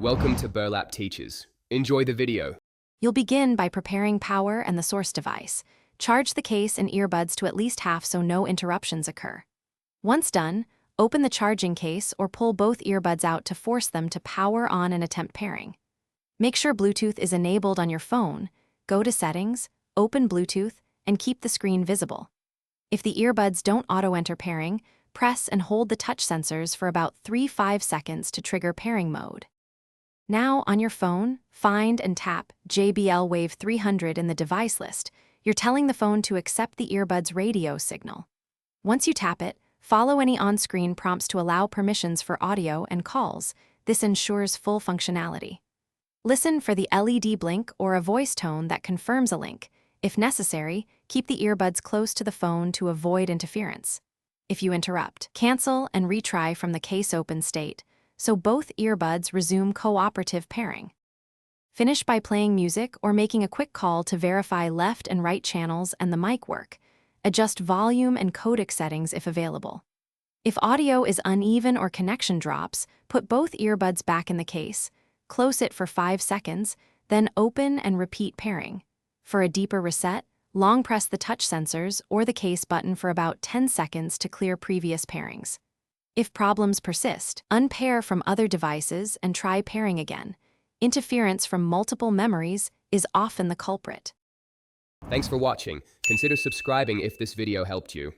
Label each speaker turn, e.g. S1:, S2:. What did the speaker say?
S1: Welcome to Burlap Teachers. Enjoy the video.
S2: You'll begin by preparing power and the source device. Charge the case and earbuds to at least half so no interruptions occur. Once done, open the charging case or pull both earbuds out to force them to power on and attempt pairing. Make sure Bluetooth is enabled on your phone, go to Settings, open Bluetooth, and keep the screen visible. If the earbuds don't auto-enter pairing, press and hold the touch sensors for about 3-5 seconds to trigger pairing mode. Now, on your phone, find and tap JBL Wave 300 in the device list. You're telling the phone to accept the earbud's radio signal. Once you tap it, follow any on-screen prompts to allow permissions for audio and calls. This ensures full functionality. Listen for the LED blink or a voice tone that confirms a link. If necessary, keep the earbuds close to the phone to avoid interference. If you interrupt, cancel and retry from the case open state, so both earbuds resume cooperative pairing. Finish by playing music or making a quick call to verify left and right channels and the mic work. Adjust volume and codec settings if available. If audio is uneven or connection drops, put both earbuds back in the case, close it for 5 seconds, then open and repeat pairing. For a deeper reset, long press the touch sensors or the case button for about 10 seconds to clear previous pairings. If problems persist, unpair from other devices and try pairing again. Interference from multiple memories is often the culprit.
S1: Thanks for watching. Consider subscribing if this video helped you.